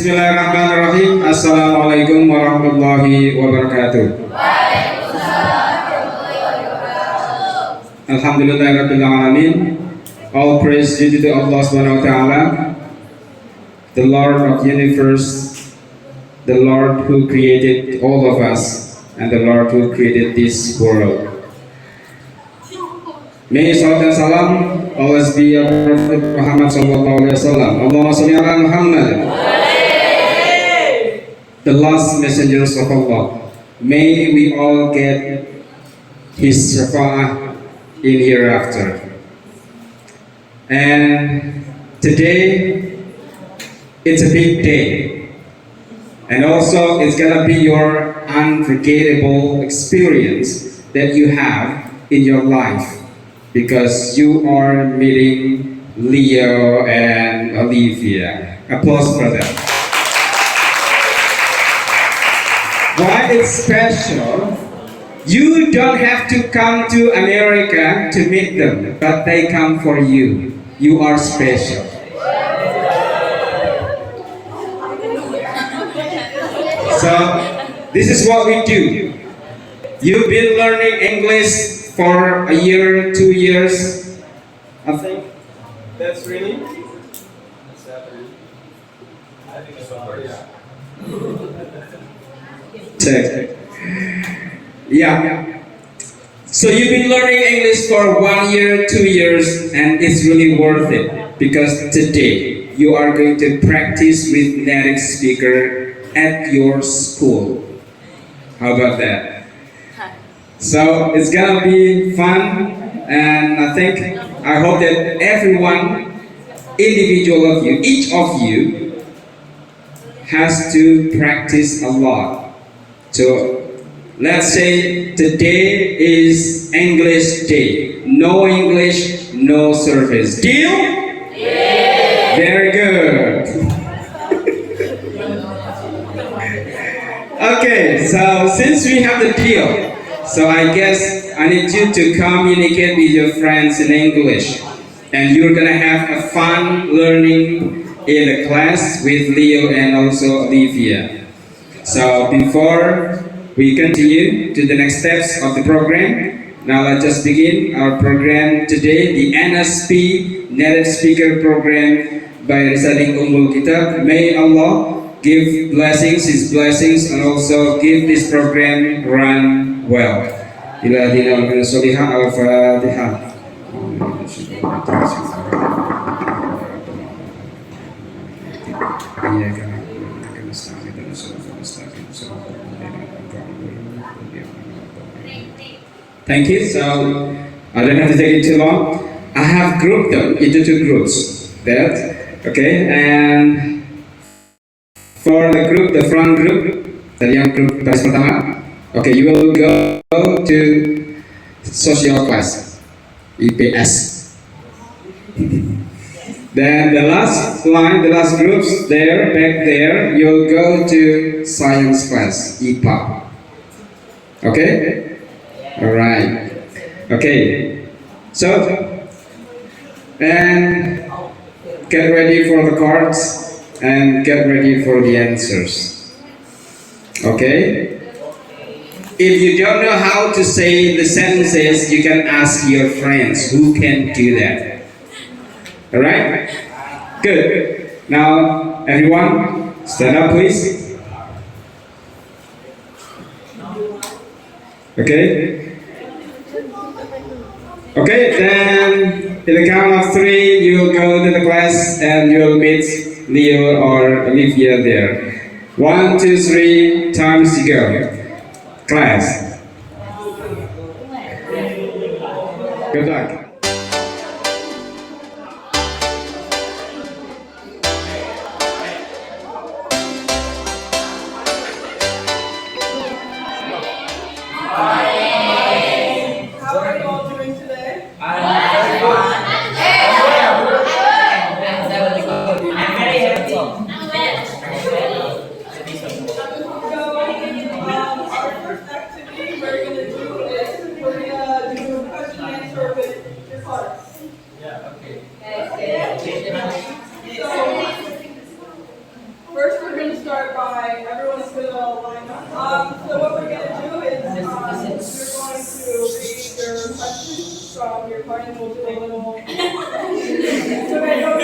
Bismillahirrahmanirrahim. Assalamualaikum warahmatullahi wabarakatuh. Alhamdulillahirabbil alamin. All praise due to Allah Subhanahu wa taala, the Lord of the universe, the Lord who created all of us, and the Lord who created this world. May salat and salam always be upon Prophet Muhammad sallallahu alaihi wasallam. Allahumma shalli ala Muhammad, the last messengers of Allah. May we all get His shafa'ah in hereafter. And today, it's a big day. And also, it's gonna be your unforgettable experience that you have in your life, because you are meeting Leo and Olivia. Applause for them. Why it's special? You don't have to come to America to meet them, but they come for you. You are special. So, this is what we do. You've been learning English for a year, 2 years. I think that's really. I think it's over, yeah. Check. Yeah. So you've been learning English for 1 year, 2 years, and it's really worth it, because today you are going to practice with native speaker at your school. How about that? So it's gonna be fun, and I hope that everyone, individual of you, each of you, has to practice a lot. So let's say today is English day. No English, no service. Deal? Yeah. Very good. Okay, so since we have the deal, so I guess I need you to communicate with your friends in English. And you're gonna have a fun learning in the class with Leo and also Olivia. So before we continue to the next steps of the program, now let's just begin our program today, the N.S.P. Native Speaker Program by reciting Kitab. May Allah give blessings, His blessings, and also give this program run well. Ila dina al-Fatihah al-Fatihah. Thank you. So I don't have to take it too long. I have grouped them into 2 groups. Okay, and for the group, the front group, tadi yang group baris pertama. Okay, you will go to social class, IPS. Then the last line, the last groups there, back there, you'll go to science class, IPA. Okay? Alright. Okay. So, and get ready for the cards and get ready for the answers. Okay? If you don't know how to say the sentences, you can ask your friends who can do that. Alright? Good. Now, everyone, stand up please. Okay? Okay, then in the count of 3, you'll go to the class and you'll meet Leo or Olivia there. 1, 2, 3, times you go. Class. Good luck. Our first activity we're going to do is we're going to do a question and answer with start by everyone's gonna line up. So what we're gonna do is we're going to read your questions from your card, and we'll do a little. So I know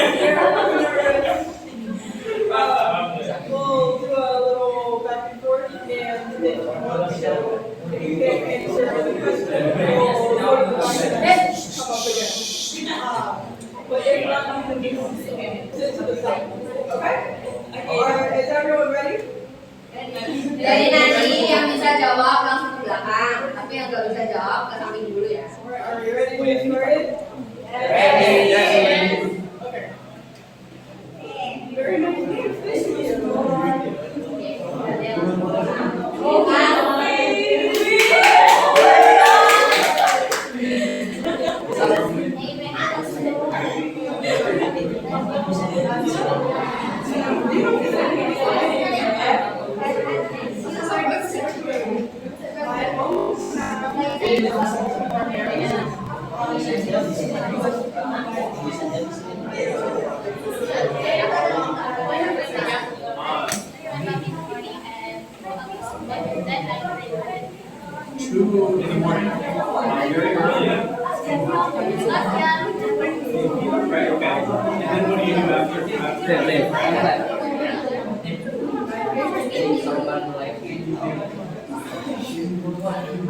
we'll do a little back and forth, and if you want to, if you can't answer the question, we'll go to the line and come up again. But if not, you can just sit to the side. Okay? Is everyone ready? Jadi nanti yang bisa jawab langsung ke belakang, tapi yang nggak bisa jawab ke samping dulu ya. Are you ready to get started? Ready. Okay. Very nice. Thank you.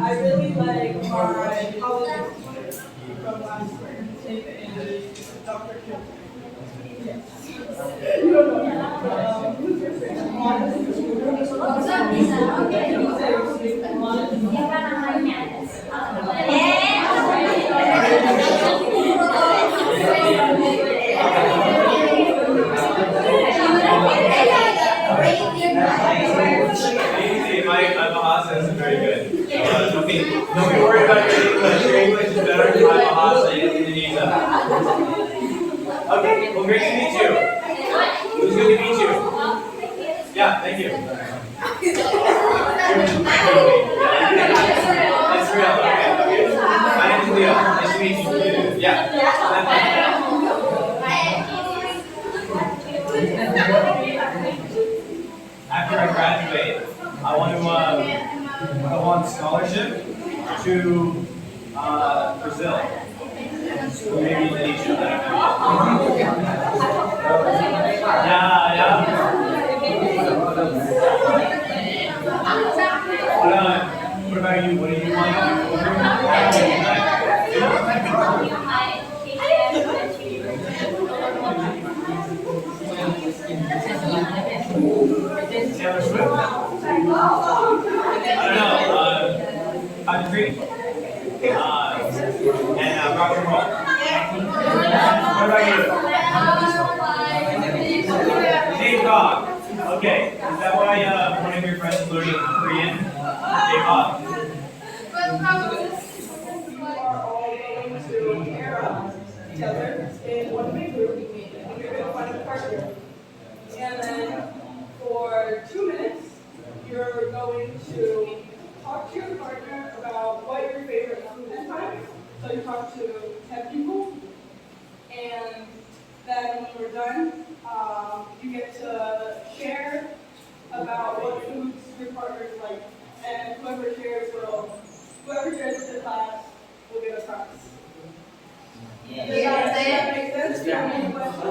I really like my college from last year. Dr. Kim. Yes. You don't know. Who's your favorite? My Bahasa is very good. Don't be worried about your English. Your English is better than my Bahasa in Indonesia. Okay, well, great to meet you. It was good to meet you. Yeah, thank you. That's real. Okay. My name is Leo. Nice to meet you. Yeah. After I graduate, I want to go on scholarship to Brazil. Or maybe Indonesia. Yeah. What about you? What do you want to Taylor Swift? I don't know. Country? And rock and roll. What about you? K-pop. Okay. Is that why one of your friends is learning Korean? K-pop. You are all going to pair up together in one big group. You're going to find a partner. And then for 2 minutes, you're going to talk to your partner about what your favorite food is. So you talk to 10 people. And then when we're done, you get to share about what foods your partners like. And whoever shares the class will get a prize. Does that make sense? Do you have any questions?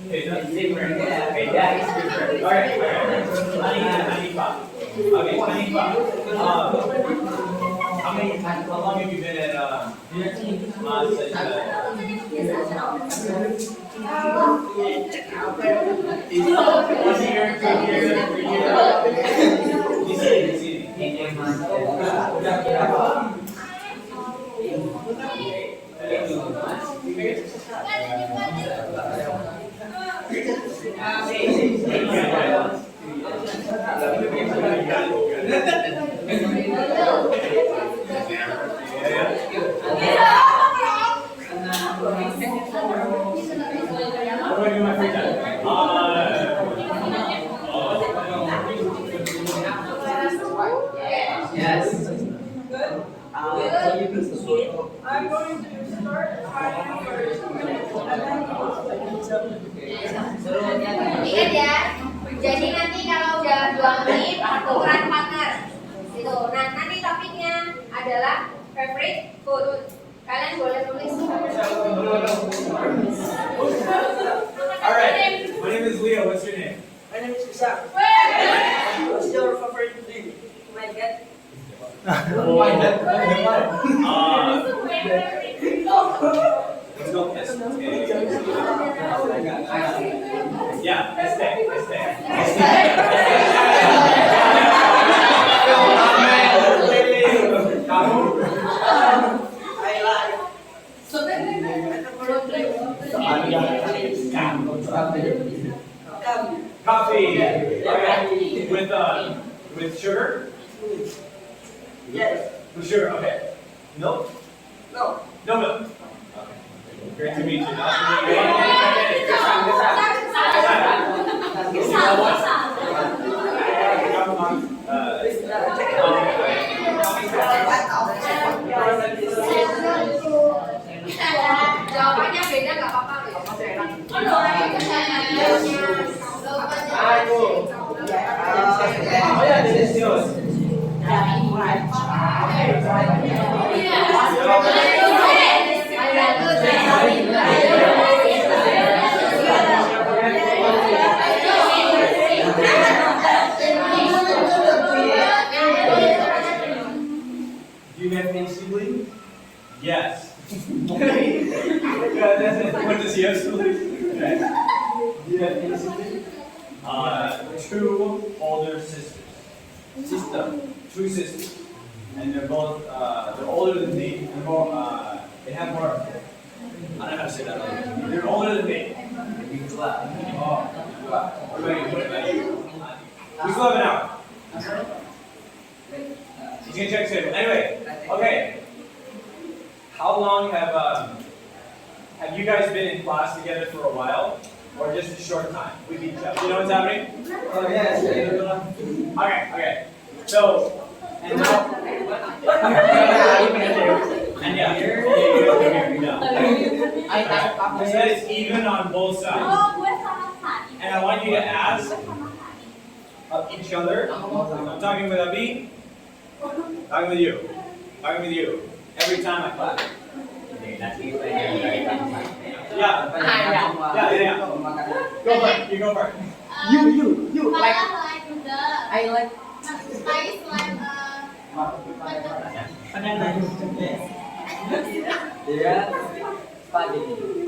Okay, that's different. Okay, that is different. Alright. Hanifa. Okay, Hanifa. How long have you been at MA Sejahtera? Was it your 2 years, 3 years? What do I do in my free time? Yes. Good? I'm going to start timing for 2 minutes and then we'll switch. Ingat ya. Jadi nanti kalau udah 2 menit tukeran partner. Itu. Nah, nanti topiknya adalah favorite food. Kalian boleh tulis. Alright, my name is Leo. What's your name? My name is Isa. What's your favorite drink? My cat. Let's go. Yeah, coffee. Okay. With sugar? Yes. With sugar, okay. Milk? No. No milk. Okay. Great to meet you. Jawabannya beda nggak apa-apa loh. Do you have any siblings? Yes. What does he have siblings? Okay. Do you have any siblings? 2 older sisters. Two sisters. And they're both, they're older than me. And more, they have more, I don't know how to say that. They're older than me. Oh. What about you? We still have an hour. He's gonna check soon. Anyway, okay. How long have you guys been in class together for a while, or just a short time with each other? You know what's happening? Oh yes. Okay. So, and now, and yeah, here. I said it's even on both sides, and I want you to ask of each other. I'm talking with Abi. Talking with you. Every time I clap. Yeah. Go for it. You go for it. You. Like. I like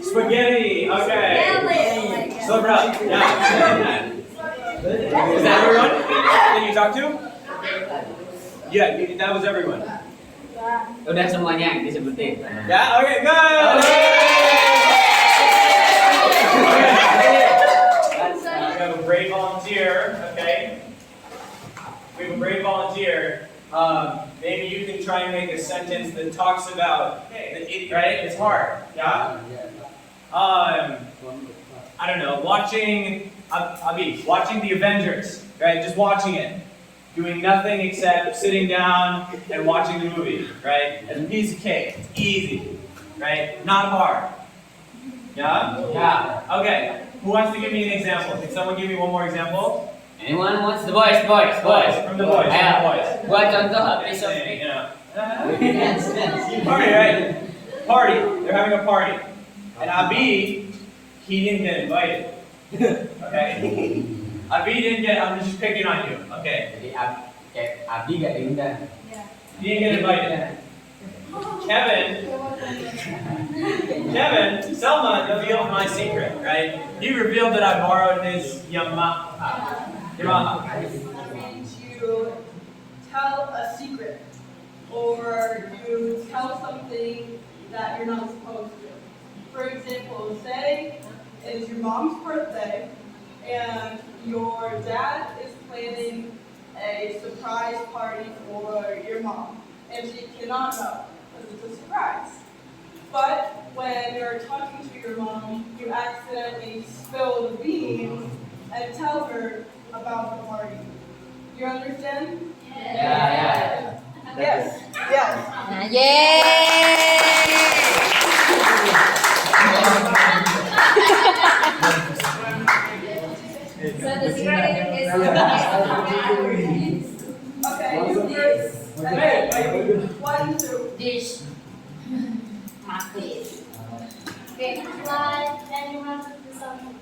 Spaghetti. Okay. So proud. Yeah. Is that everyone that you talked to? Yeah, that was everyone. Udah semuanya yang disebutin. Yeah. Okay. Good. We have a great volunteer. Okay. We have a great volunteer. Maybe you can try and make a sentence that talks about right? It's hard. Yeah. I don't know. Watching the Avengers. Right? Just watching it. Doing nothing except sitting down and watching the movie, right? As a piece of cake. Easy, right? Not hard. Yeah? Yeah. Okay. Who wants to give me an example? Can someone give me one more example? Anyone wants the boys? From the boys. Ayo. Buat contoh habis Say, you know. Party, right? Party. They're having a party. And Abi, he didn't get invited. Okay? Abi didn't get, I'm just picking on you. Okay. Jadi Abi gak diundang. He didn't get invited. Kevin, Selma revealed my secret, right? He revealed that I borrowed his Yamaha. Means you tell a secret, or you tell something that you're not supposed to. For example, say it's your mom's birthday, and your dad is planning a surprise party for your mom, and she cannot know because it's a surprise. But when you're talking to your mom, you accidentally spill the beans and tell her about the party. You understand? Yeah. Yes. So the secret is Okay, you kids. Wait. 1, 2. dish. Mati. Okay. Let anyone do something.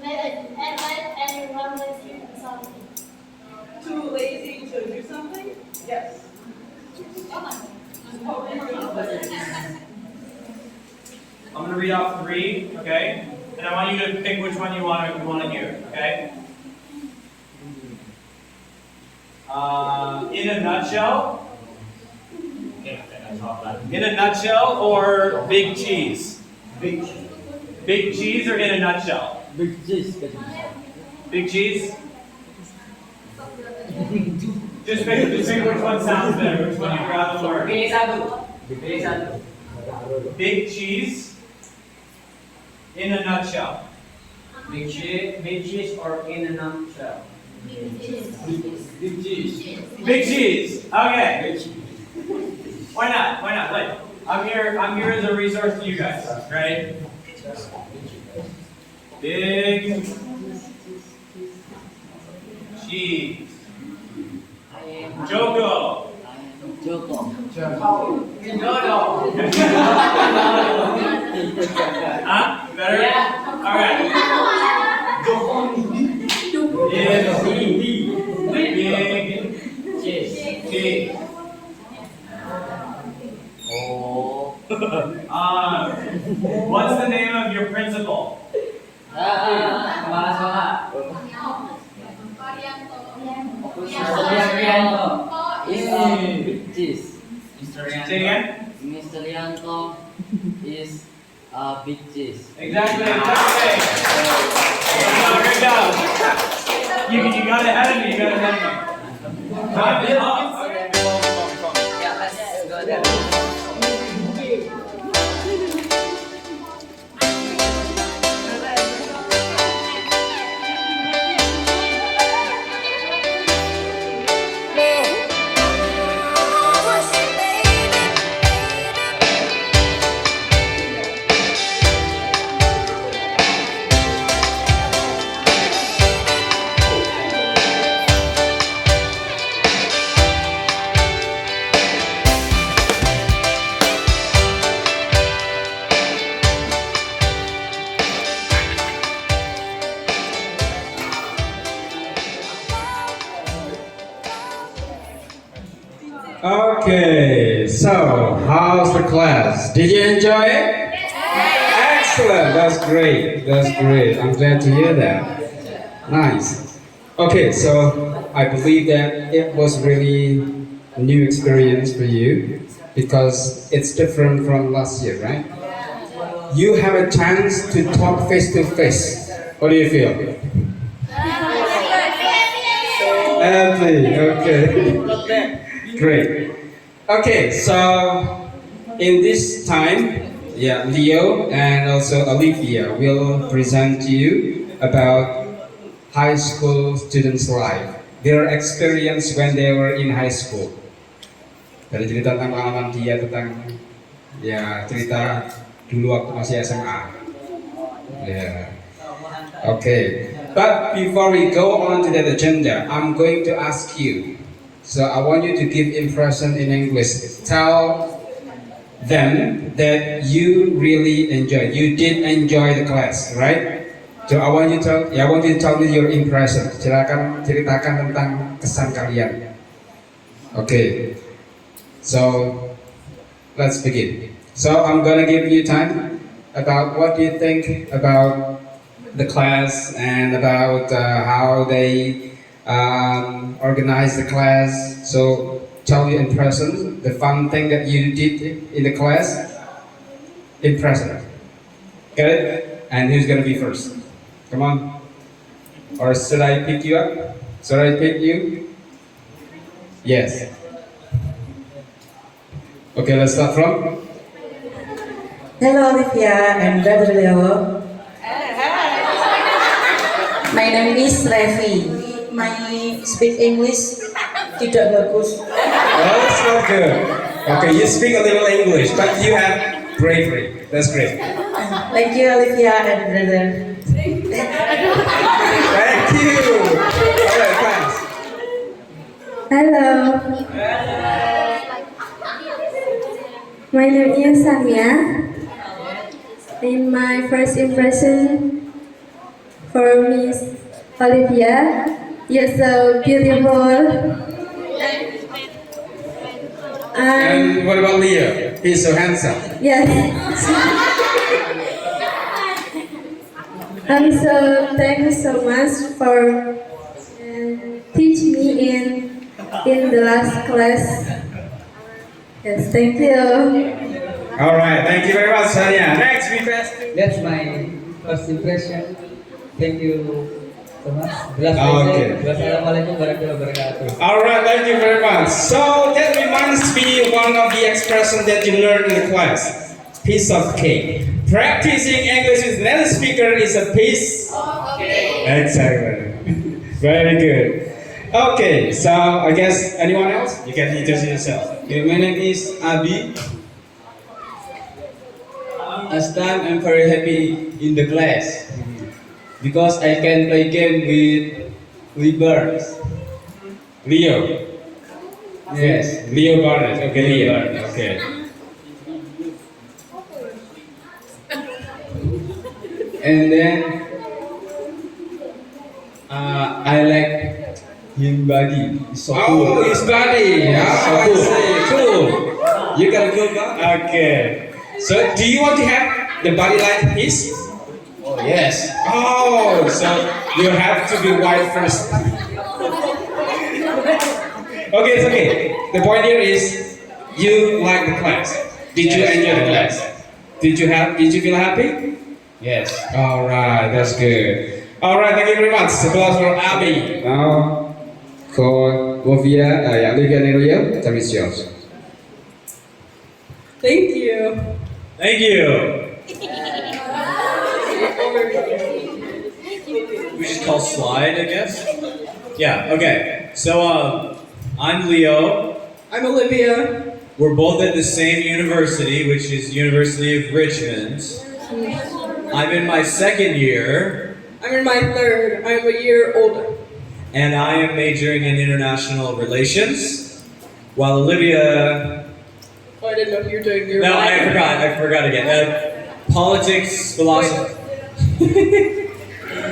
Let anyone do something. Too lazy to do something? Yes. I'm gonna read off 3, okay? And I want you to pick which one you want to hear, okay? In a nutshell. In a nutshell or big cheese? Big cheese or in a nutshell? Big cheese. Big cheese? Just pick which one sounds better, which one you'd rather learn. Pilih satu. Pilih satu. Big cheese in a nutshell. Big cheese or in a nutshell. Big cheese. Big cheese. Okay. Why not? Why not? Like, I'm here as a resource to you guys, right? Big cheese. Joko. Huh? Better? Yeah. All right. Big cheese. Oh. What's the name of your principal? Kepala sekolah. Mr. Rianto. Is big cheese. Say again? Mr. Rianto is a big cheese. Exactly. Here we go. You got ahead of me. Time is up. Yeah, let's go there. Okay, so how's the class? Did you enjoy it? Excellent, that's great. I'm glad to hear that. Nice. Okay, so I believe that it was really a new experience for you because it's different from last year, right? You have a chance to talk face to face. What do you feel? Happy, okay. Great. Okay, so in this time, Leo and also Olivia will present to you about high school students' life, their experience when they were in high school. Dari cerita tentang pengalaman dia tentang cerita dulu waktu masih SMA. Okay. But before we go on to that agenda, I'm going to ask you. So I want you to give impression in English. Tell them that you really enjoyed. You did enjoy the class, right? So I want you to tell me your impression. Silakan ceritakan tentang kesan kalian. Okay. So let's begin. So I'm gonna give you time about what you think about the class and about how they organize the class. So tell your impression, the fun thing that you did in the class. Impression. Get it? And who's gonna be first? Come on. Or should I pick you up? Should I pick you? Yes. Okay, let's start from. Hello Olivia and Brother Leo. My name is Revi. My speak English tidak bagus. Oh, that's not good. Okay, you speak a little English, but you have bravery. That's great. Thank you Olivia and Brother. Hello, my name is Samia. In my first impression for Miss Olivia, you're so beautiful. And what about Leo? He's so handsome. Yes. I'm so thank you so much for teach me in the last class. Yes, thank you. All right, thank you very much, Sonia. Next request. That's my first impression. Thank you so much. Okay. Wassalamualaikum warahmatullahi wabarakatuh. All right, thank you very much. So that reminds me one of the expressions that you learned in the class. Piece of cake. Practicing English with native speaker is a piece of cake. Exactly. Very good. Okay, so I guess anyone else? You can introduce yourself. Okay, my name is Abi. Last time I'm very happy in the class because I can play game with Barnes. Leo. Yes. Leo Barnes. Okay, Leo. Barnes. Okay. And then I like his body. It's so cool. Oh, his body. Yeah, Oh, so I cool. see. Cool. You can go back. Okay. So, do you want to have the body like his? Oh yes. Oh, so you have to be white first. Okay, it's okay. The point here is you like the class. Did you enjoy the class? Did you feel happy? Yes. All right, that's good. All right, thank you very much. Applause for Abby. Now, for Olivia and Leo, time is yours. Thank you. Thank you. We just call slide, I guess. Yeah. Okay. So I'm Leo. I'm Olivia. We're both at the same university, which is University of Richmond. I'm in my second year, I'm in my third. I'm a year older. and I am majoring in international relations, while Olivia. Oh, I didn't know if you were doing your. No, I forgot again. Politics, philosophy.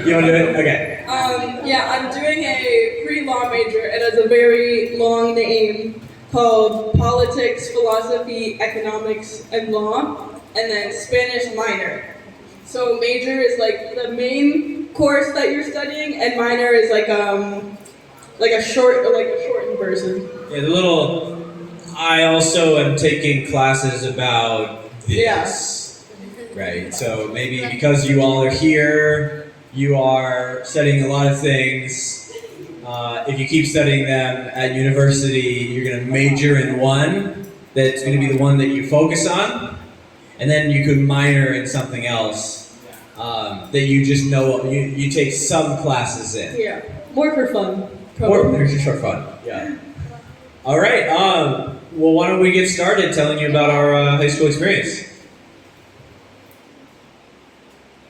You want to do it? Okay. Yeah, I'm doing a pre-law major. It has a very long name called Politics, Philosophy, Economics, and Law, and then Spanish minor. So major is like the main course that you're studying, and minor is like a shortened version. Yeah, the little. I also am taking classes about this. Right. So maybe because you all are here, you are studying a lot of things. If you keep studying them at university, you're going to major in one that's going to be the one that you focus on, and then you could minor in something else that you just know you take some classes in. Yeah, more for fun. Or Probably. just for fun. Yeah. All right. Well, why don't we get started telling you about our high school experience?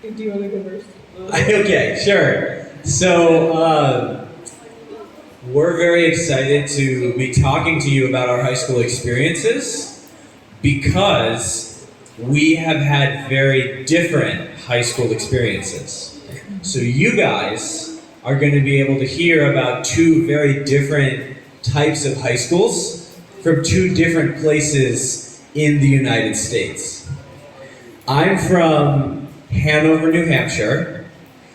Do you want to go first? Okay, sure. So, we're very excited to be talking to you about our high school experiences because we have had very different high school experiences. So you guys are going to be able to hear about two very different types of high schools from two different places in the United States. I'm from Hanover, New Hampshire.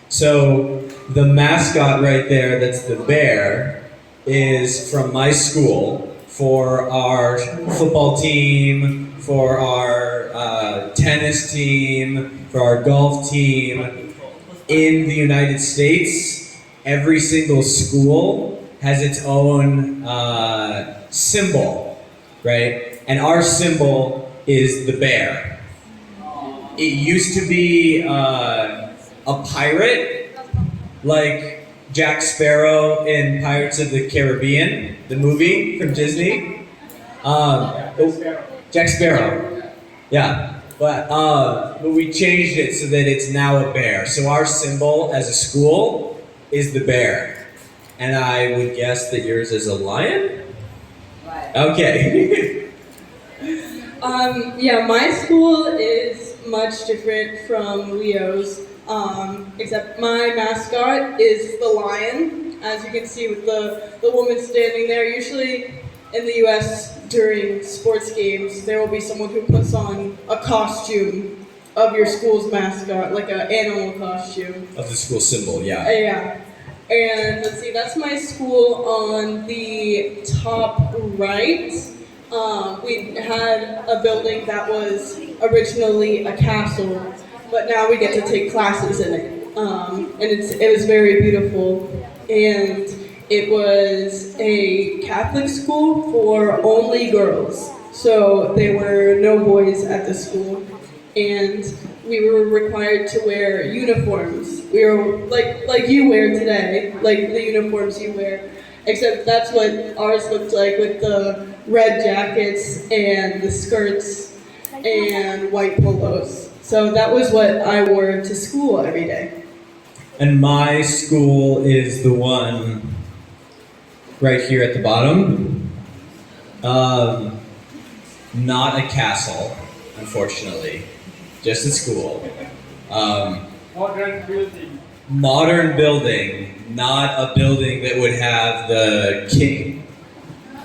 So the mascot right there, that's the bear, is from my school for our football team, for our tennis team, for our golf team. In the United States, every single school has its own symbol, right? And our symbol is the bear. It used to be a pirate, like Jack Sparrow in Pirates of the Caribbean, the movie from Disney. Jack Sparrow. Yeah. But we changed it so that it's now a bear. So our symbol as a school is the bear. and I would guess that yours is a lion? Okay. Yeah, my school is much different from Leo's, except my mascot is the lion, as you can see with the woman standing there. Usually in the US during sports games, there will be someone who puts on a costume of your school's mascot, like an animal costume. Of the school symbol, yeah. Yeah. And let's see, that's my school on the top right. We had a building that was originally a castle, but now we get to take classes in it. And it was very beautiful. And it was a Catholic school for only girls. So there were no boys at the school. And we were required to wear uniforms. We were like you wear today, like the uniforms you wear. Except that's what ours looked like, with the red jackets and the skirts and white polos. So that was what I wore to school every day. And my school is the one right here at the bottom. Not a castle, unfortunately. Just a school. Modern building. Modern building, not a building that would have the king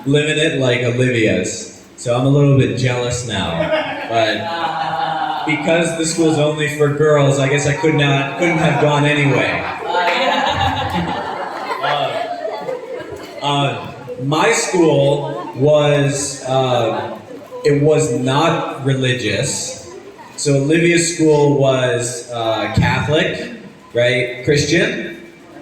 live in it like Olivia's. So I'm a little bit jealous now. But because the school's only for girls, I guess I couldn't have gone anyway. My school was, it was not religious. So Olivia's school was Catholic, right? Christian.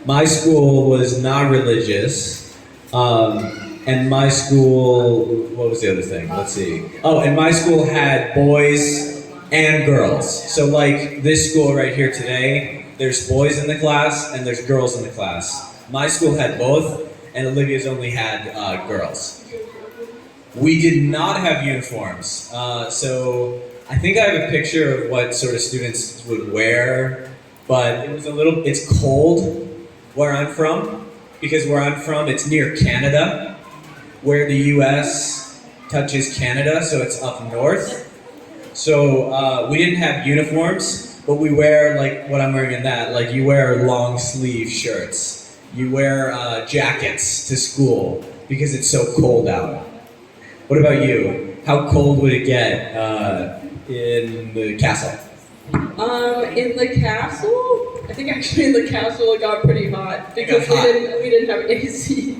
My school was not religious. And my school, what was the other thing? Let's see. Oh, and my school had boys and girls. So like this school right here today, there's boys in the class and there's girls in the class. My school had both, and Olivia's only had girls. We did not have uniforms. So I think I have a picture of what sort of students would wear, but it was it's cold where I'm from, because where I'm from, it's near Canada, where the US touches Canada, so it's up north. So we didn't have uniforms, but we wear, like what I'm wearing in that, like you wear long sleeve shirts. You wear jackets to school because it's so cold out. What about you? How cold would it get in the castle? In the castle? I think actually in the castle it got pretty hot because we didn't have AC.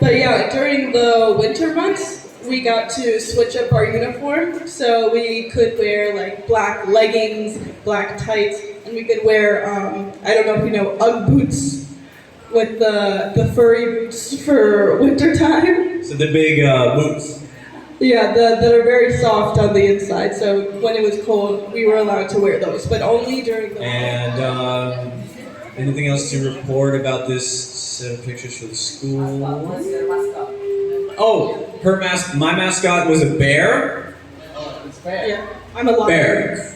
But yeah, during the winter months, we got to switch up our uniform, so we could wear like black leggings, black tights, and we could wear, I don't know if you know, Ugg boots with the furry boots for winter time. So the big boots. Yeah, that are very soft on the inside, so when it was cold, we were allowed to wear those, but only during the And anything else to report about this set of pictures for the school? Oh, my mascot was a bear? Yeah, I'm a lion. Bear.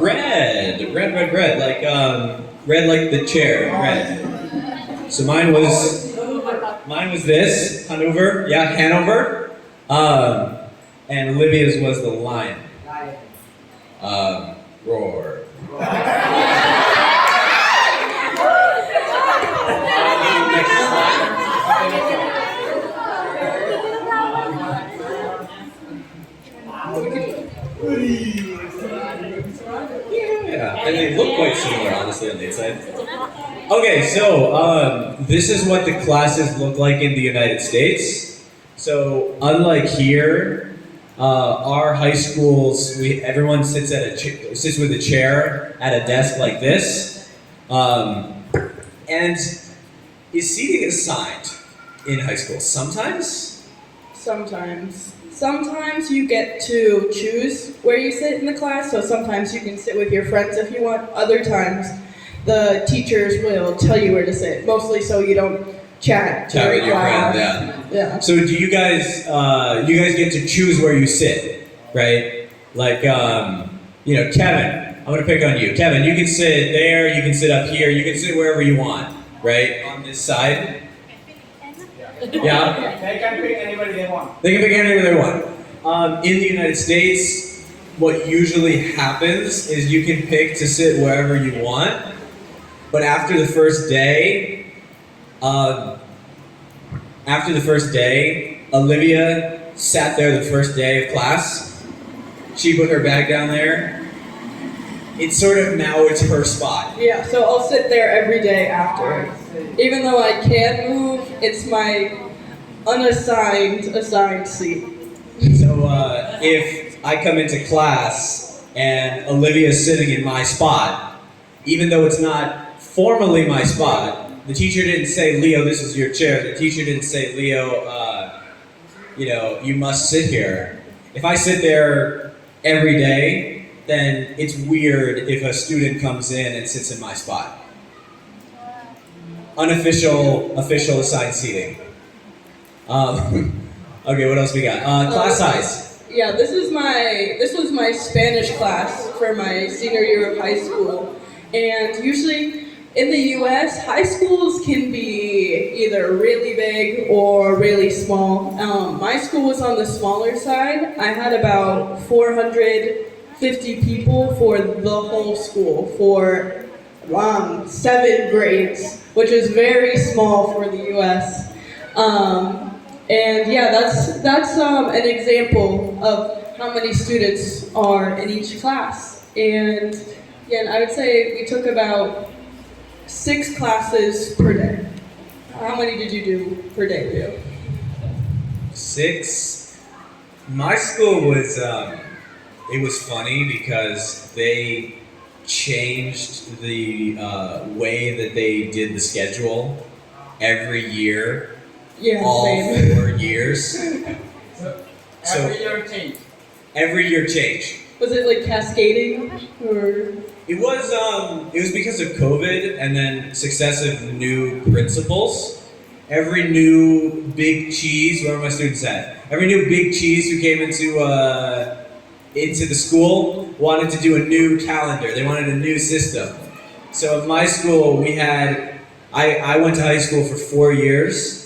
Red, like red like the chair, red. So mine was this, Hanover, yeah, Hanover. And Olivia's was the lion. Roar. Yeah, and they look quite similar, honestly, on the inside. Okay, so this is what the classes look like in the United States. So unlike here, our high schools, everyone sits with a chair at a desk like this, and is seating assigned in high school? Sometimes. Sometimes you get to choose where you sit in the class, so sometimes you can sit with your friends if you want. Other times, the teachers will tell you where to sit, mostly so you don't chat with your friend, yeah. So do you guys get to choose where you sit, right? Like, Kevin, I'm gonna pick on you. Kevin, you can sit there, you can sit up here, you can sit wherever you want, right? On this side. Yeah? They can pick anybody they want. They can pick anybody they want. In the United States, what usually happens is you can pick to sit wherever you want, but after the first day, Olivia sat there the first day of class. She put her bag down there. It's sort of now it's her spot. Yeah, so I'll sit there every day after. Even though I can move, it's my assigned seat. So if I come into class and Olivia's sitting in my spot, even though it's not formally my spot, the teacher didn't say, Leo, this is your chair. The teacher didn't say, Leo, you must sit here. If I sit there every day, then it's weird if a student comes in and sits in my spot. Official assigned seating. Okay, what else we got? Class size. Yeah, this was my Spanish class for my senior year of high school. And usually in the US, high schools can be either really big or really small. My school was on the smaller side. I had about 450 people for the whole school for 7 grades, which is very small for the US. And yeah, that's an example of how many students are in each class. And yeah, I would say we took about 6 classes per day. How many did you do per day, Leo? 6. My school was, it was funny because they changed the way that they did the schedule every year. Yeah, all same. 4 years. Every year change. Every year change. Was it like cascading or? It was because of COVID and then successive new principals. Every new big cheese, where are my students at? Every new big cheese who came into the school wanted to do a new calendar. They wanted a new system. So at my school, we had, I went to high school for 4 years.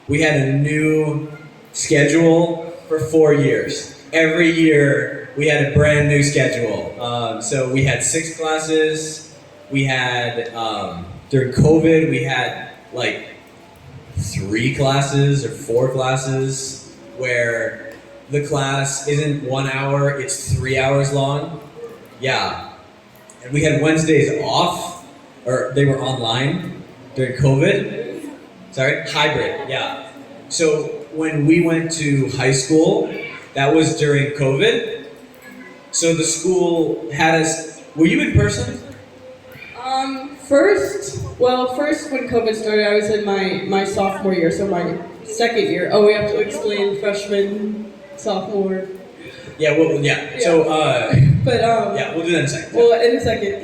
We had a new schedule for 4 years. Every year, we had a brand new schedule. So we had 6 classes. We had, during COVID, we had like 3 classes or 4 classes where the class isn't 1 hour, it's 3 hours long. Yeah. And we had Wednesdays off, or they were online during COVID. Sorry, hybrid, yeah. So when we went to high school, that was during COVID. So the school had us, were you in person? First when COVID started, I was in my sophomore year, so my second year. Oh, we have to explain freshman, sophomore. Yeah, well, yeah. So, yeah, we'll do that in a second. Well, in a second.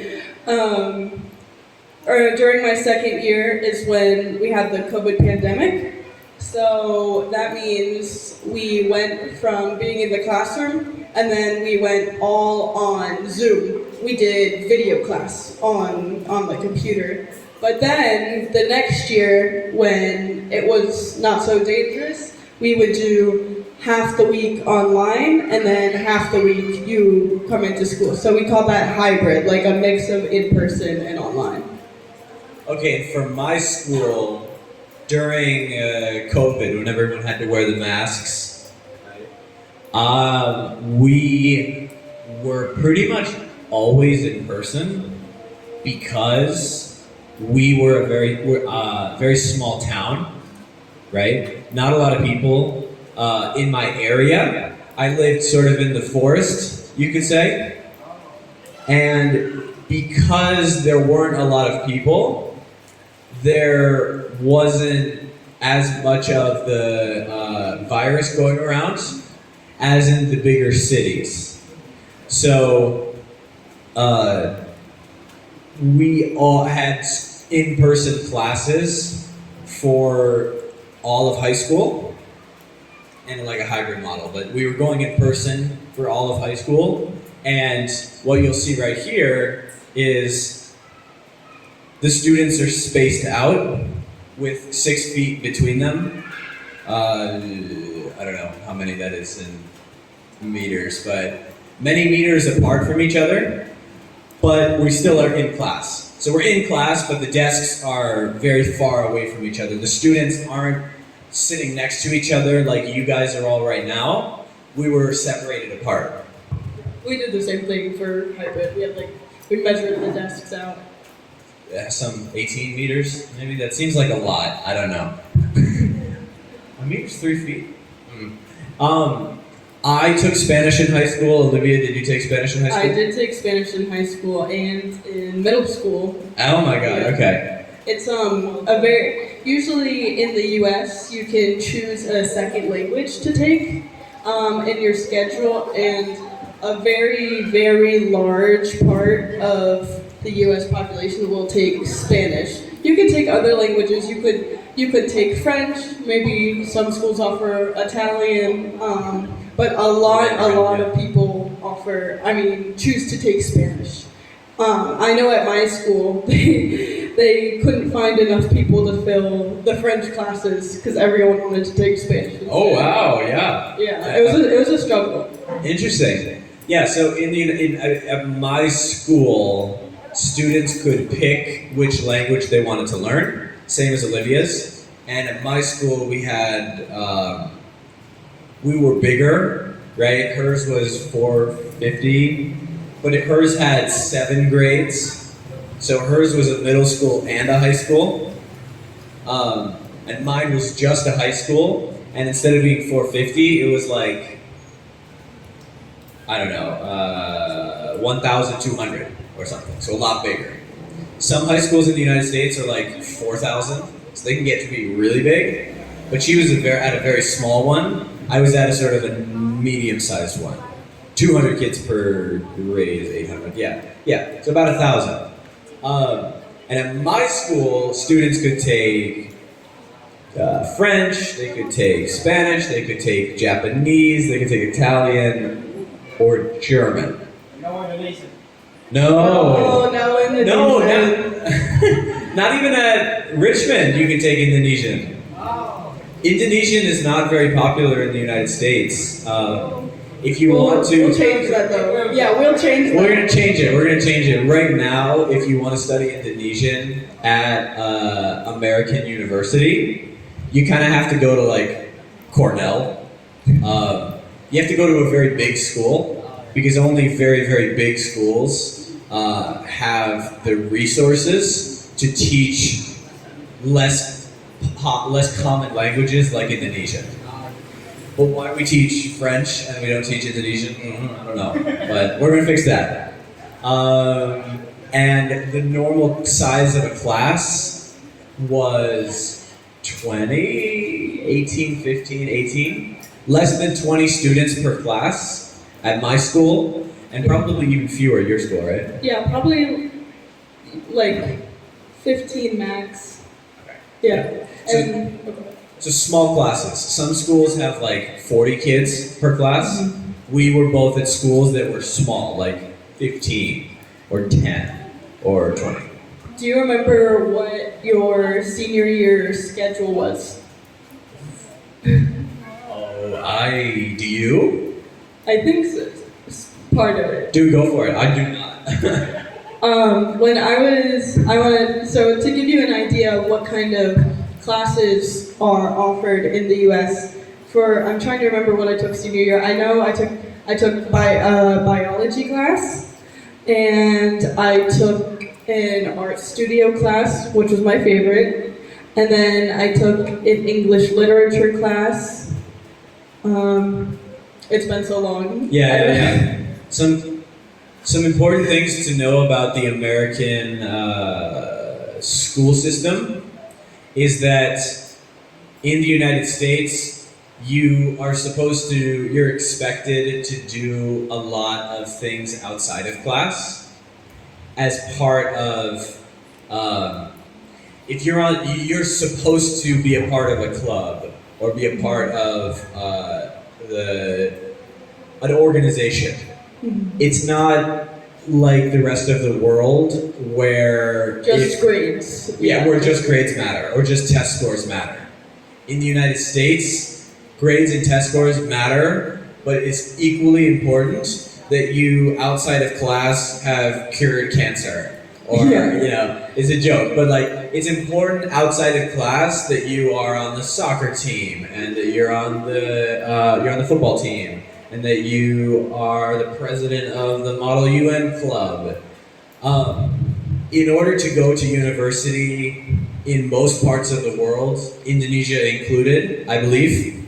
Or during my second year is when we had the COVID pandemic. So that means we went from being in the classroom and then we went all on Zoom. We did video class on the computer. But then the next year when it was not so dangerous, we would do half the week online and then half the week you come into school. So we call that hybrid, like a mix of in-person and online. Okay, for my school, during COVID, when everyone had to wear the masks, we were pretty much always in person because we were a very small town, right? Not a lot of people in my area. I lived sort of in the forest, you could say. And because there weren't a lot of people, there wasn't as much of the virus going around as in the bigger cities. So we all had in-person classes for all of high school and like a hybrid model, but we were going in person for all of high school. And what you'll see right here is the students are spaced out with 6 feet between them. I don't know how many that is in meters, but many meters apart from each other, but we still are in class. So we're in class, but the desks are very far away from each other. The students aren't sitting next to each other like you guys are all right now. We were separated apart. We did the same thing for hybrid. We measured the desks out. Yeah, some 18 meters, maybe? That seems like a lot. I don't know. A meter's 3 feet. I took Spanish in high school. Olivia, did you take Spanish in high school? I did take Spanish in high school and in middle school. Oh my god, okay. It's usually in the US you can choose a second language to take in your schedule, and a very, very large part of the US population will take Spanish. You can take other languages. You could take French. Maybe some schools offer Italian, but a lot of people choose to take Spanish. I know at my school they couldn't find enough people to fill the French classes because everyone wanted to take Spanish instead. Oh wow, yeah. Yeah, it was a struggle. Interesting. Yeah, so at my school, students could pick which language they wanted to learn, same as Olivia's. And at my school, we were bigger, right? Hers was 450, but hers had 7 grades. So hers was a middle school and a high school. And mine was just a high school. And instead of being 450, it was like, I don't know, 1,200 or something. So a lot bigger. Some high schools in the United States are like 4,000. So they can get to be really big. But she was at a very small one. I was at a sort of a medium-sized one. 200 kids per grade is 800. Yeah. So about 1,000. And at my school, students could take French, they could take Spanish, they could take Japanese, they could take Italian, or German. No Indonesian. No. No Indonesian. No, not even at Richmond you can take Indonesian. Indonesian is not very popular in the United States. If you want to... We'll change that though. Yeah, we'll change that. We're going to change it. Right now, if you want to study Indonesian at American University, you kind of have to go to like Cornell. You have to go to a very big school, because only very, very big schools have the resources to teach less common languages like Indonesian. But why we teach French and we don't teach Indonesian? I don't know, but we're gonna fix that. And the normal size of a class was 18. Less than 20 students per class at my school, and probably even fewer at your school, right? Yeah, probably like 15 max. Yeah. So small classes. Some schools have like 40 kids per class. Mm-hmm. We were both at schools that were small, like 15 or 10 or 20. Do you remember what your senior year schedule was? Do you? I think so. Part of it. Dude, go for it. I do not. So to give you an idea of what kind of classes are offered in the U.S. I'm trying to remember what I took senior year. I know I took biology class, and I took an art studio class, which was my favorite, and then I took an English literature class. It's been so long. Yeah. Some important things to know about the American school system is that in the United States, you're expected to do a lot of things outside of class as part of, you're supposed to be a part of a club or be a part of an organization, It's not like the rest of the world where Just grades. where just grades matter or just test scores matter. In the United States, grades and test scores matter, but it's equally important that you outside of class have cured cancer. Or it's a joke, but like it's important outside of class that you are on the soccer team and that you're on the football team and that you are the president of the Model UN Club. In order to go to university in most parts of the world, Indonesia included, I believe.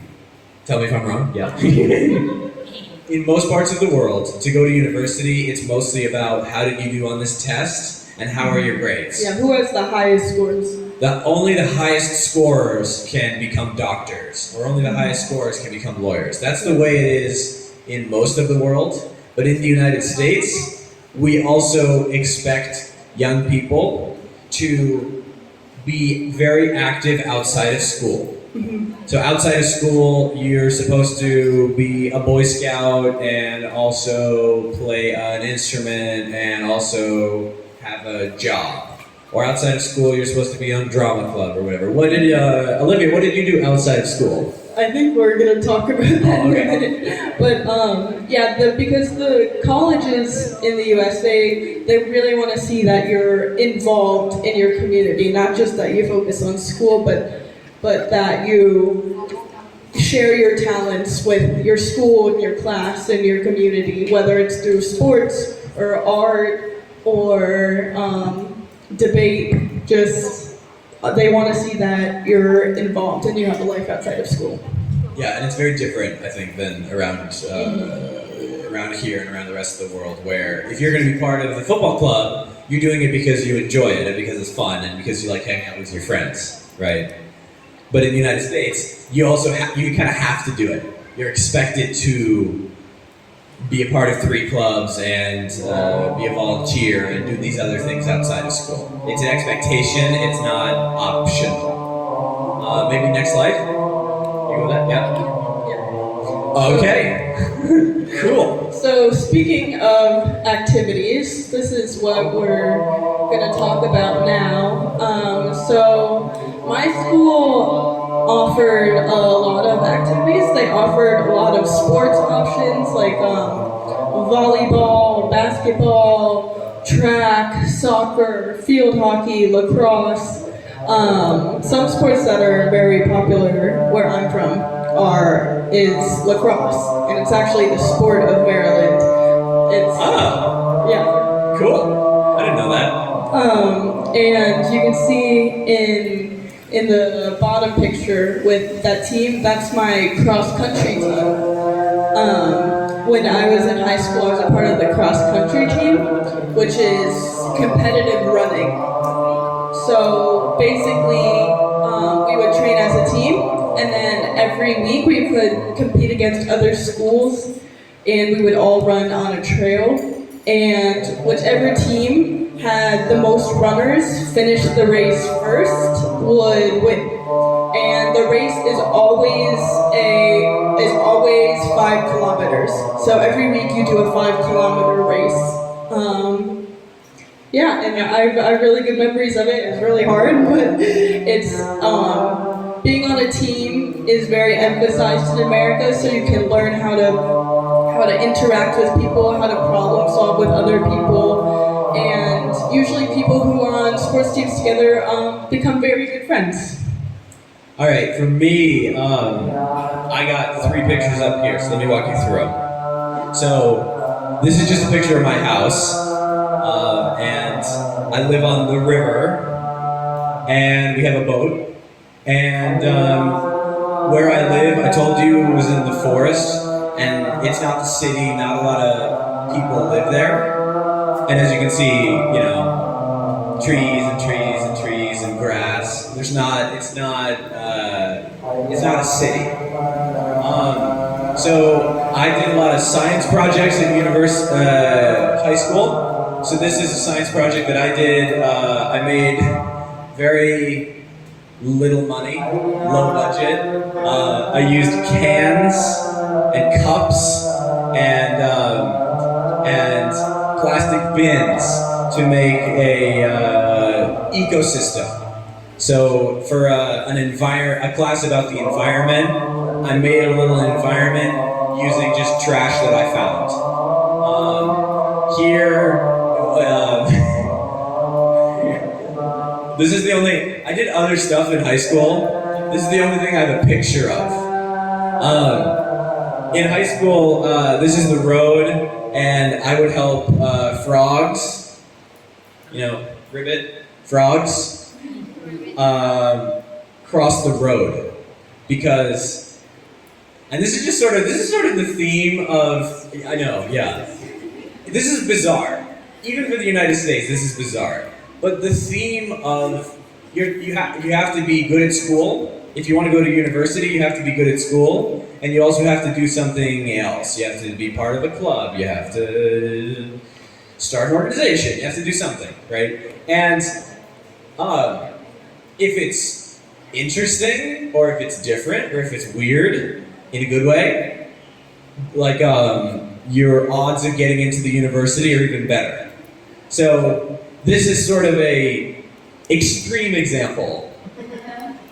Tell me if I'm wrong. Yeah. In most parts of the world, to go to university, it's mostly about how did you do on this test and how are your grades. Yeah, who has the highest scores? Only the highest scorers can become doctors, or only the highest scorers can become lawyers. That's the way it is in most of the world. But in the United States, we also expect young people to be very active outside of school. So outside of school, you're supposed to be a Boy Scout and also play an instrument and also have a job. Or outside of school, you're supposed to be on drama club or whatever. Olivia, what did you do outside of school? I think we're gonna talk about that in a minute. But because the colleges in the US, they really want to see that you're involved in your community, not just that you focus on school, but that you share your talents with your school and your class and your community, whether it's through sports or art or debate. Just they want to see that you're involved and you have a life outside of school. Yeah, and it's very different, I think, than around here and around the rest of the world, where if you're going to be part of the football club, you're doing it because you enjoy it and because it's fun and because you like hanging out with your friends, right? But in the United States, you also you kind of have to do it. You're expected to be a part of 3 clubs and be a volunteer and do these other things outside of school. It's an expectation, it's not optional. Maybe next slide? You go with that? Yeah? Okay. Cool. So speaking of activities, this is what we're going to talk about now. So my school offered a lot of activities. They offered a lot of sports options like volleyball, basketball, track, soccer, field hockey, lacrosse. Some sports that are very popular where I'm from is lacrosse, and it's actually the sport of Maryland. Yeah. Cool. I didn't know that. And you can see in the bottom picture with that team, that's my cross-country team. When I was in high school, I was a part of the cross-country team, which is competitive running. So basically, we would train as a team, and then every week we could compete against other schools, and we would all run on a trail, and whichever team had the most runners finish the race first would win. And the race is always 5 kilometers. So every week you do a 5-kilometer race. And I have really good memories of it. It's really hard, but it's being on a team is very emphasized in America, so you can learn how to interact with people, how to problem solve with other people, and usually people who are on sports teams together become very good friends. All right, for me, I got 3 pictures up here, so let me walk you through them. So this is just a picture of my house, and I live on the river, and we have a boat. And where I live, I told you, was in the forest, and it's not the city, not a lot of people live there. And as you can see, trees and trees and trees and grass. It's not a city. So I did a lot of science projects at high school. So this is a science project that I did. I made very little money, low budget. I used cans and cups and and plastic bins to make a ecosystem. So for a class about the environment, I made a little environment using just trash that I found. This is the only, I did other stuff in high school. This is the only thing I have a picture of. In high school, this is the road, and I would help frogs, frogs, cross the road. Because, and this is sort of the theme of, I know, yeah. This is bizarre. Even for the United States, this is bizarre. But the theme of you have to be good at school. If you want to go to university, you have to be good at school, and you also have to do something else. You have to be part of a club. You have to start an organization. You have to do something, right? And if it's interesting, or if it's different, or if it's weird in a good way, like your odds of getting into the university are even better. So this is sort of a extreme example.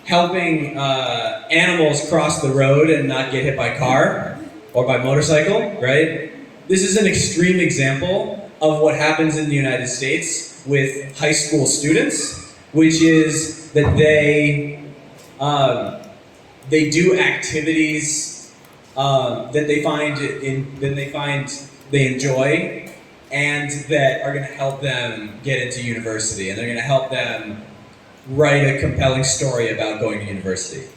Helping animals cross the road and not get hit by car or by motorcycle, right? This is an extreme example of what happens in the United States with high school students, which is that they do activities that they enjoy, and that are going to help them get into university, and they're going to help them write a compelling story about going to university.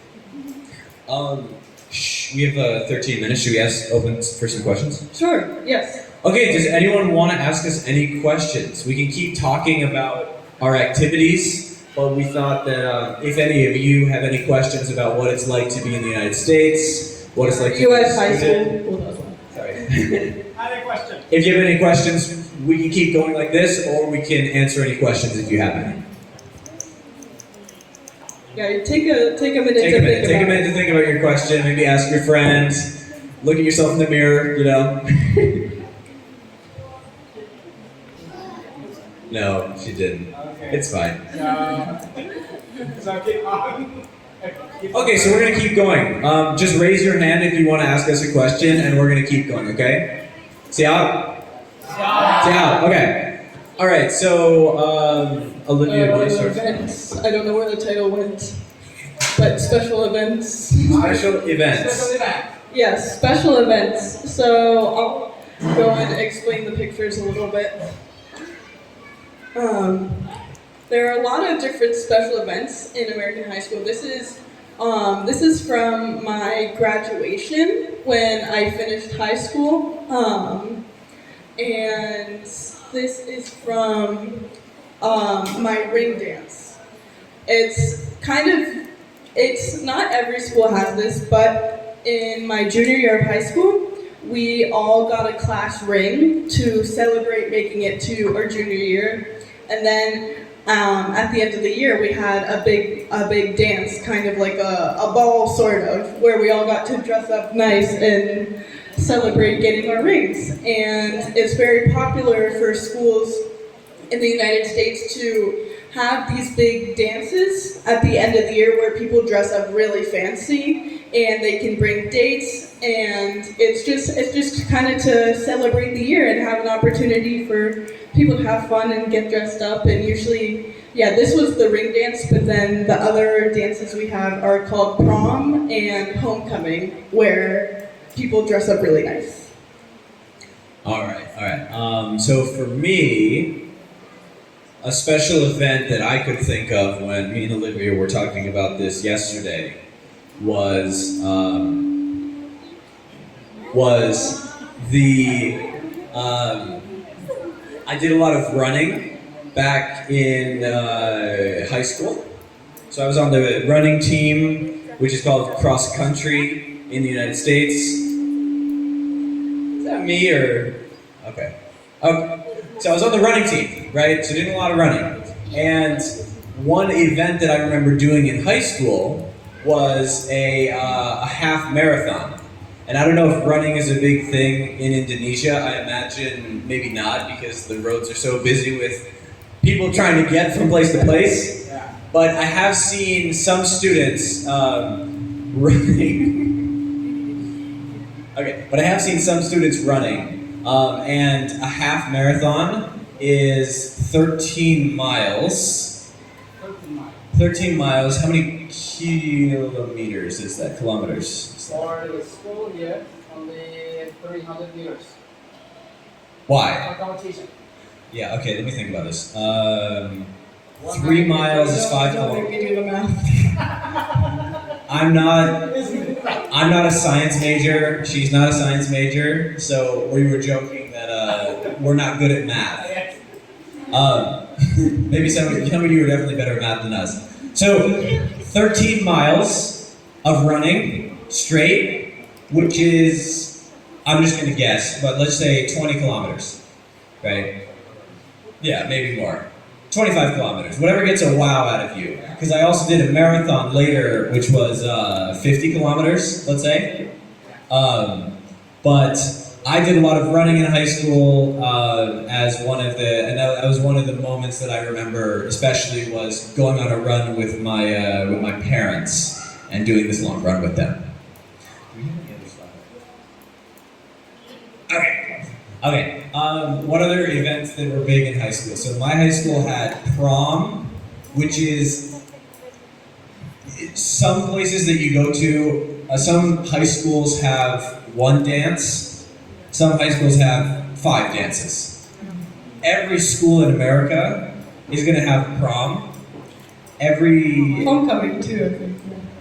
We have 13 minutes. Should we open for some questions? Sure, yes. Okay, does anyone want to ask us any questions? We can keep talking about our activities, but we thought that if any of you have any questions about what it's like to be in the United States, what it's like to be U.S. a high student. school. Sorry. I have a question. If you have any questions, we can keep going like this, or we can answer any questions if you have any. Yeah, take a minute Take a minute to think about your question. Maybe ask your friends. Look at yourself in the mirror, No, she didn't. Okay. It's fine. So keep on. Okay, so we're gonna keep going. Just raise your hand if you want to ask us a question, and we're gonna keep going. Okay? Siap? Siap. Okay. All right. So, Olivia, what is yours? Events. I don't know where the title went, but special events. Special events. Special event. Yes, special events. So I'll go and explain the pictures a little bit. There are a lot of different special events in American high school. This is from my graduation when I finished high school, and this is from my ring dance. It's not every school has this, but in my junior year of high school, we all got a class ring to celebrate making it to our junior year. And then at the end of the year, we had a big dance, kind of like a ball, sort of, where we all got to dress up nice and celebrate getting our rings. And it's very popular for schools in the United States to have these big dances at the end of the year where people dress up really fancy and they can bring dates, and it's just kind of to celebrate the year and have an opportunity for people to have fun and get dressed up. And usually, yeah, this was the ring dance, but then the other dances we have are called prom and homecoming, where people dress up really nice. All right. So for me, a special event that I could think of when me and Olivia were talking about this yesterday was I did a lot of running back in high school. So I was on the running team, which is called cross country in the United States. Is that me or? Okay. So I was on the running team, right? So doing a lot of running. And one event that I remember doing in high school was a half marathon. And I don't know if running is a big thing in Indonesia. I imagine maybe not, because the roads are so busy with people trying to get from place to place. But I have seen some students running. Okay, but I have seen some students running, and a half marathon is 13 miles. 13 miles. How many kilometers is that? Kilometers? For the school year, only 300 meters. Why? For competition. Yeah, okay, let me think about this. 3 miles is 5 kilometers. I'm not a science major. She's not a science major, so we were joking that we're not good at math. Maybe some of you are definitely better at math than us. So, 13 miles of running straight, which is, I'm just gonna guess, but let's say 20 kilometers, right? Yeah, maybe more. 25 kilometers, whatever gets a wow out of you. Because I also did a marathon later, which was 50 kilometers, let's say. But I did a lot of running in high school as one of the, and that was one of the moments that I remember especially was going on a run with my parents and doing this long run with them. Okay. What other events that were big in high school? So my high school had prom, which is some places that you go to. Some high schools have one dance. Some high schools have 5 dances. Every school in America is going to have prom. Homecoming too, I think.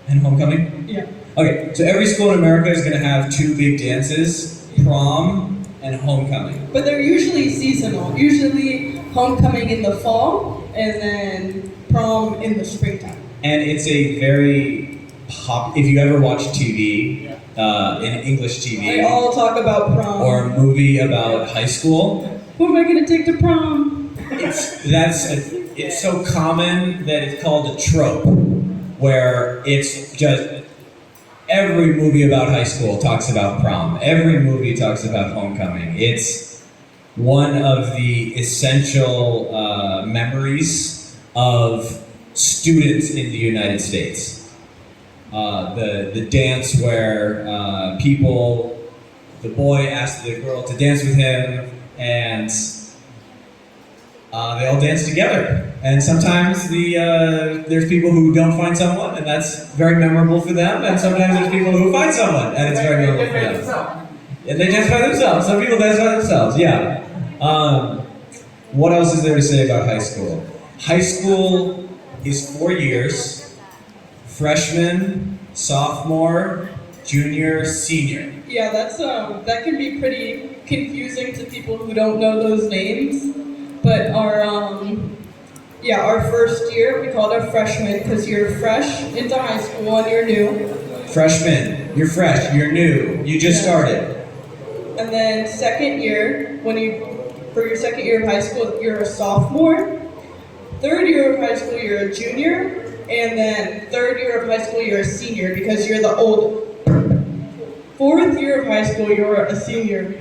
And homecoming? Yeah. Okay, so every school in America is going to have 2 big dances, prom and homecoming. But they're usually seasonal. Usually homecoming in the fall and then prom in the springtime. And it's a very if you ever watch TV, in English TV, They all talk about prom. or a movie about high school, Who am I gonna take to prom? it's so common that it's called a trope, where it's just every movie about high school talks about prom. Every movie talks about homecoming. It's one of the essential memories of students in the United States. The dance where the boy asks the girl to dance with him, and they all dance together. And sometimes there's people who don't find someone, and that's very memorable for them. And sometimes there's people who find someone, and it's very memorable for them. And they dance by themselves. Some people dance by themselves, yeah. What else is there to say about high school? High school is 4 years. Freshman, sophomore, junior, senior. Yeah, that's that can be pretty confusing to people who don't know those names. But our first year, we called our freshman because you're fresh into high school and you're new. Freshman, you're fresh, you're new, you just started. And then second year, for your second year of high school, you're a sophomore. Third year of high school, you're a junior. And then third year of high school, you're a senior because you're the old. Fourth year of high school, you're a senior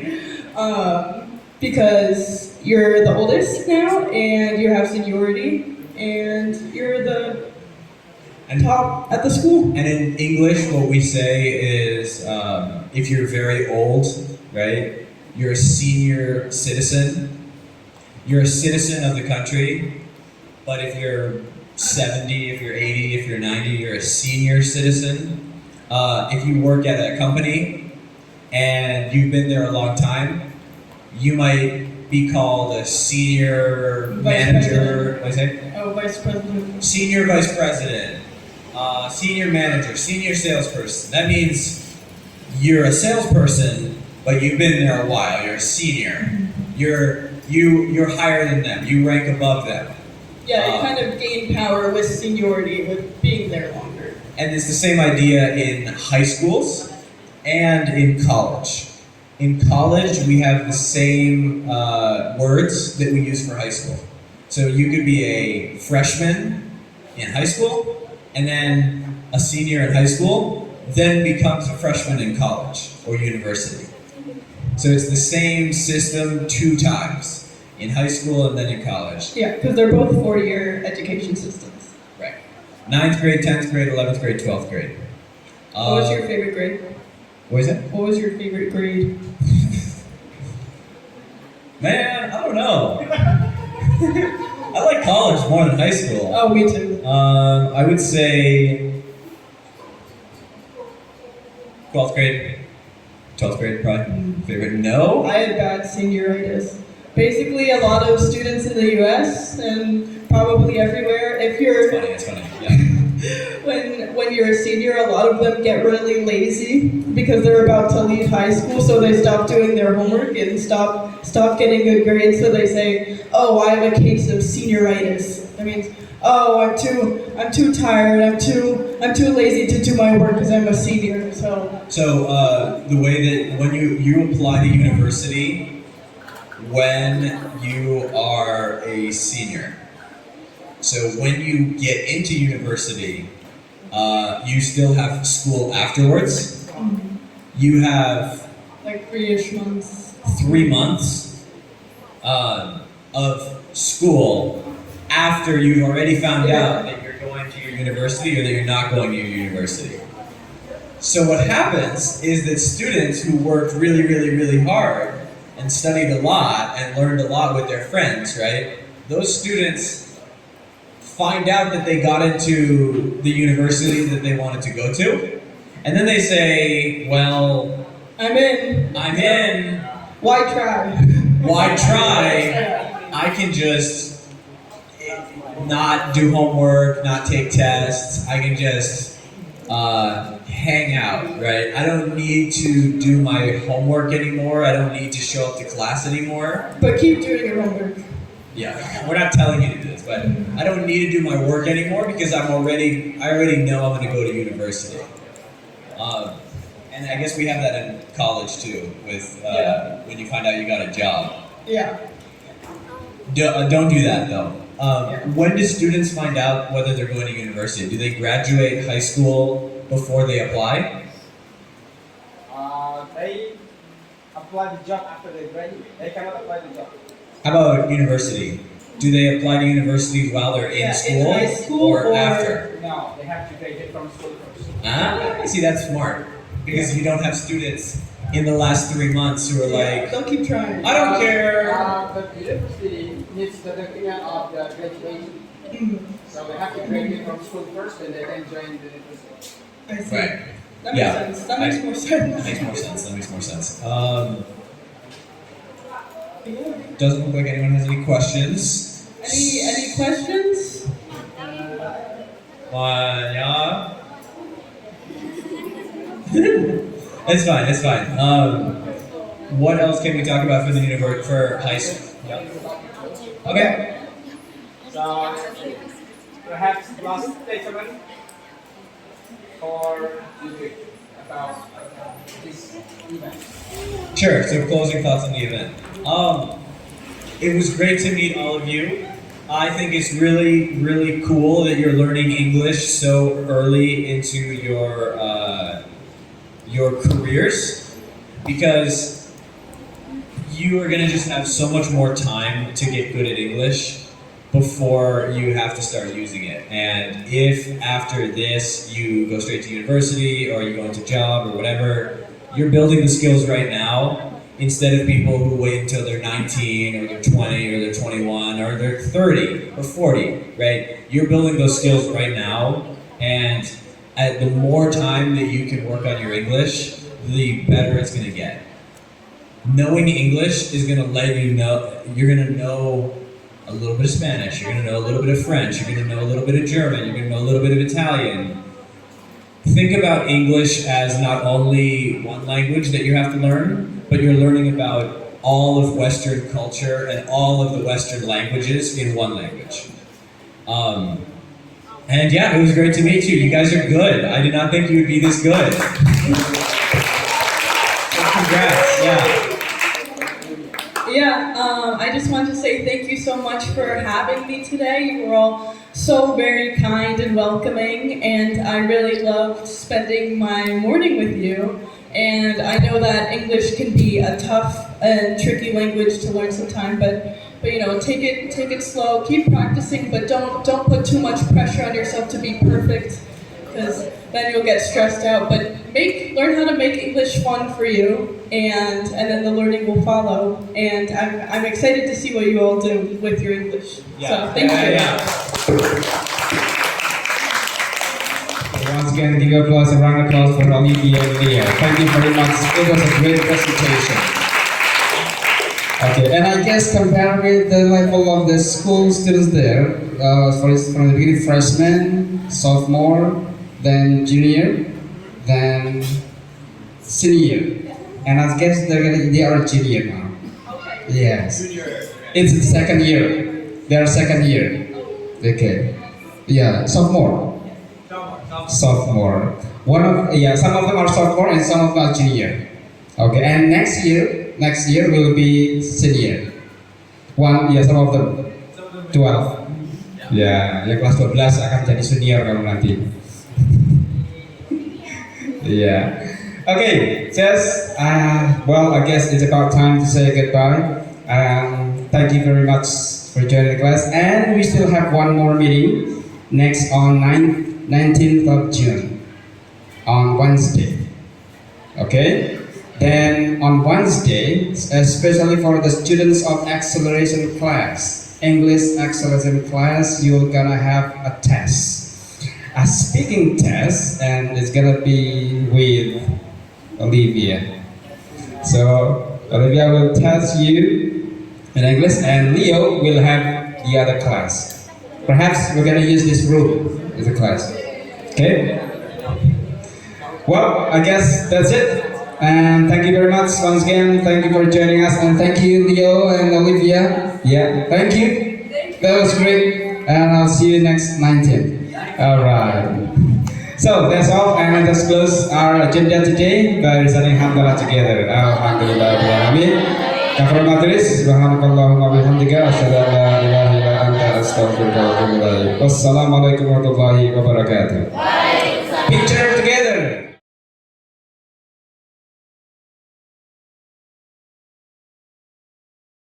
because you're the oldest now and you have seniority and you're the top at the school. And in English, what we say is if you're very old, right, you're a senior citizen. You're a citizen of the country, but if you're 70, if you're 80, if you're 90, you're a senior citizen. If you work at a company and you've been there a long time, you might be called a senior manager. What did I say? Oh, vice president. Senior vice president, senior manager, senior salesperson. That means you're a salesperson, but you've been there a while. You're a senior. You're higher than them. You rank above them. Yeah, you kind of gain power with seniority, with being there longer. And it's the same idea in high schools and in college. In college, we have the same words that we use for high school. So you could be a freshman in high school, and then a senior in high school, then becomes a freshman in college or university. So it's the same system 2 times, in high school and then in college. Yeah, because they're both 4-year education systems. Right. 9th grade, 10th grade, 11th grade, 12th grade. What was your favorite grade? What is it? What was your favorite grade? Man, I don't know. I like college more than high school. Oh, me too. I would say 12th grade. 12th grade, probably. Favorite? No? I had bad senioritis. Basically, a lot of students in the U.S. and probably everywhere, if you're It's funny, yeah. when you're a senior, a lot of them get really lazy because they're about to leave high school, so they stop doing their homework and stop getting good grades. So they say, "Oh, I have a case of senioritis." That means, "Oh, I'm too tired. I'm too lazy to do my work because I'm a senior." So the way that when you apply to university when you are a senior. So when you get into university, you still have school afterwards. You have like 3-ish months. 3 months of school after you've already found out that you're going to your university or that you're not going to your university. So what happens is that students who worked really, really, really hard and studied a lot and learned a lot with their friends, right? Those students find out that they got into the university that they wanted to go to, and then they say, well, I'm in. Why try? Why try? I can just not do homework, not take tests. I can just hang out, right? I don't need to do my homework anymore. I don't need to show up to class anymore. But keep doing your homework. Yeah, we're not telling you to do this, but I don't need to do my work anymore because I already know I'm going to go to university. And I guess we have that in college too, with when you find out you got a job. Yeah. Don't do that though. When do students find out whether they're going to university? Do they graduate high school before they apply? They apply the job after they graduate. They cannot apply the job. How about university? Do they apply to university while they're in school, in high school or after? No, they have to graduate from school first. Ah, see, that's smart. Because you don't have students in the last 3 months who are like, they'll keep trying. I don't care. But the university needs the document of the graduation. So they have to graduate from school first and they can join the university. I see. Right. That makes sense. That makes more sense. That makes more sense. Doesn't look like anyone has any questions. Any questions? Yeah. It's fine. What else can we talk about for the for high school? Yeah. Okay. So perhaps last statement or about this event. Sure. So closing thoughts on the event. It was great to meet all of you. I think it's really, really cool that you're learning English so early into your careers, because you are going to just have so much more time to get good at English before you have to start using it. And if after this you go straight to university or you go into job or whatever, you're building the skills right now instead of people who wait until they're 19 or they're 20 or they're 21 or they're 30 or 40, right? You're building those skills right now, and the more time that you can work on your English, the better it's going to get. Knowing English is going to let you know, you're going to know a little bit of Spanish, you're going to know a little bit of French, you're going to know a little bit of German, you're going to know a little bit of Italian. Think about English as not only one language that you have to learn, but you're learning about all of Western culture and all of the Western languages in one language. And yeah, it was great to meet you. You guys are good. I did not think you would be this good. So congrats, yeah. Yeah, I just want to say thank you so much for having me today. You were all so very kind and welcoming, and I really loved spending my morning with you. And I know that English can be a tough and tricky language to learn sometimes, but take it slow, keep practicing, but don't put too much pressure on yourself to be perfect, because then you'll get stressed out. But learn how to make English fun for you, and then the learning will follow. And I'm excited to see what you all do with your English. So thank you. Once again, give a applause, a round of applause for Olivia and Leo. Thank you very much. It was a great presentation. Okay, and I guess compared with the level of the school students there, from the beginning, freshman, sophomore, then junior, then senior, and I guess they are junior now. Yes, it's the second year. They are second year. Okay, yeah, sophomore. Sophomore. Some of them are sophomore and some of them are junior. Okay, and next year will be senior. Some of them 12. Ya, yang kelas 12 akan jadi senior kalau nanti. Yeah. Okay, just I guess it's about time to say goodbye. Thank you very much for joining the class, and we still have one more meeting next on 19th of June on Wednesday. Okay? Then on Wednesday, especially for the students of acceleration class, English acceleration class, you're gonna have a test, a speaking test, and it's gonna be with Olivia. So Olivia will test you in English, and Leo will have the other class. Perhaps we're gonna use this room as a class. Okay? Well, I guess that's it. And thank you very much once again. Thank you for joining us, and thank you, Leo and Olivia. Yeah, thank you. That was great. And I'll see you next 19th. All right. So that's all, and let us close our agenda today by reciting Hamdalah together. Alhamdulillah. Kafir matris, subhanakallahumma bihamdika, asyhadu an la ilaha illa anta, astaghfiruka wa atubu ilaik. Wassalamualaikum warahmatullahi wabarakatuh.